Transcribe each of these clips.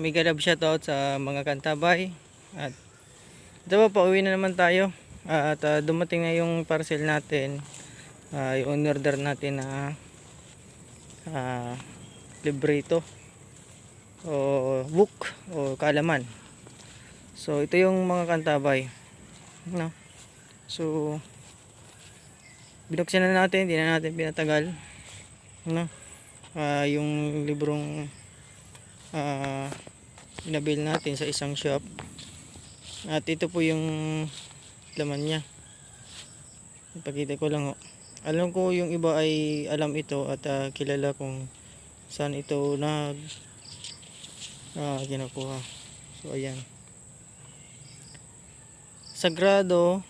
mega love shoutout sa mga kantabay. At ito po, pauwi na naman tayo. At dumating na yung parcel natin. Yung order natin na librito o book o kaalaman. So ito yung mga kantabay, no? So binuksan na natin, hindi na natin pinatagal, no? Yung librong inabil natin sa isang shop. At ito po yung laman niya. Ipakita ko lang. Alam ko yung iba ay alam ito at kilala kung saan ito ginakuha. So ayan, Sagrado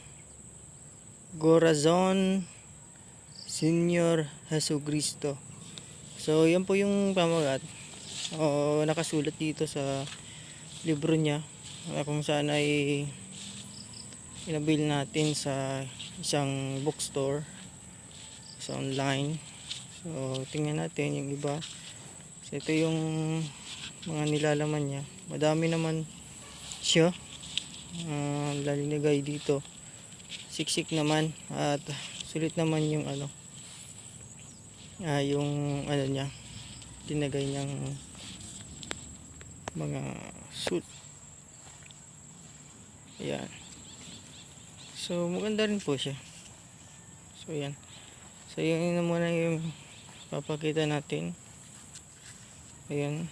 Corazon Señor Jesucristo. So yan po yung pamagat nakasulat dito sa libro niya, kung saan ay inabil natin sa isang bookstore sa online. So tingnan natin yung iba. So ito yung mga nilalaman niya. Madami naman siya. Lalinagay dito. Siksik naman at sulit naman yung yung niya. Tinagay niyang mga suit. Ayan. So maganda rin po siya. So ayan. So yun na muna yung papakita natin. Ayan.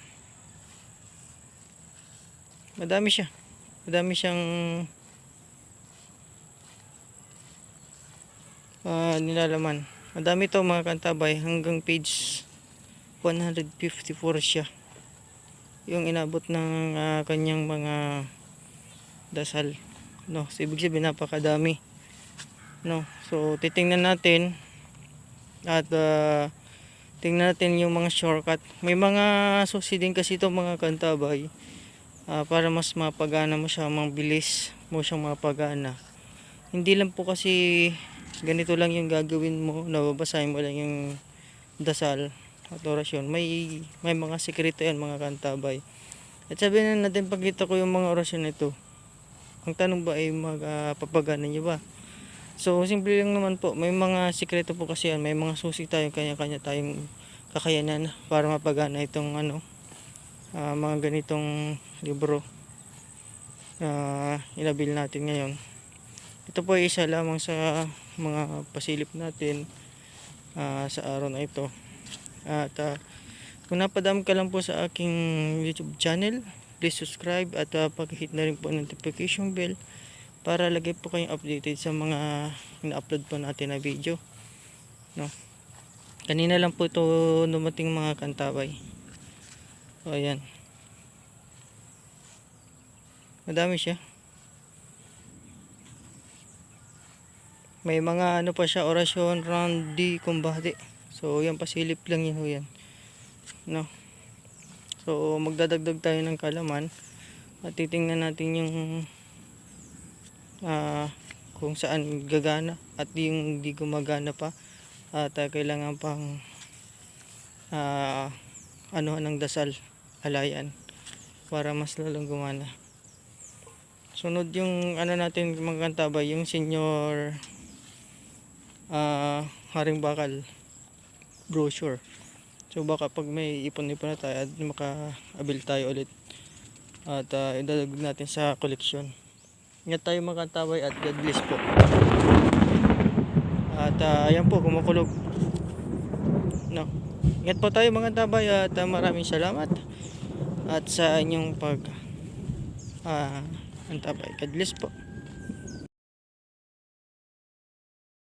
Madami siya. Madami siyang nilalaman. Madami to mga kantabay. Hanggang page 154 siya yung inabot ng kanyang mga dasal, no? So ibig sabihin napakadami, no? So titingnan natin at tingnan natin yung mga shortcut. May mga susi din kasi ito mga kantabay, para mas mapagana mo siya, mabilis mo siyang mapagana. Hindi lang po kasi ganito lang yung gagawin mo, nababasahin mo lang yung dasal at orasyon. May mga sekreto yan mga kantabay. At sabihin na natin, pagkita ko yung mga orasyon nito, ang tanong ba ay magpapagana nyo ba? So simple lang naman po. May mga sekreto po kasi yan. May mga susi tayo, kanya-kanya tayong kakayanan para mapagana itong mga ganitong libro inabil natin ngayon. Ito po ay isa lamang sa mga pasilip natin sa araw na ito. At kung napadam ka lang po sa aking YouTube channel, please subscribe at pag-hit na rin po ng notification bell para lagi po kayong updated sa mga ina-upload po natin na video, no? Kanina lang po ito dumating mga kantabay. So ayan, madami siya. May mga pa siya, orasyon round di kumbate. So yan, pasilip lang yan, no? So magdadagdag tayo ng kalaman at titingnan natin yung kung saan gagana at yung di gumagana pa, at kailangan pang ng dasal, halayan para mas lalong gumana. Sunod yung natin mga kantabay, yung Senyor Haring Bakal brochure. So baka pag may ipon-ipon na tayo at maka-abil tayo ulit at idadagdag natin sa koleksyon. Ingat tayo mga kantabay at God bless po. At ayan po, kumukulog, no? Ingat po tayo mga kantabay at maraming salamat at sa inyong antabay. God bless po.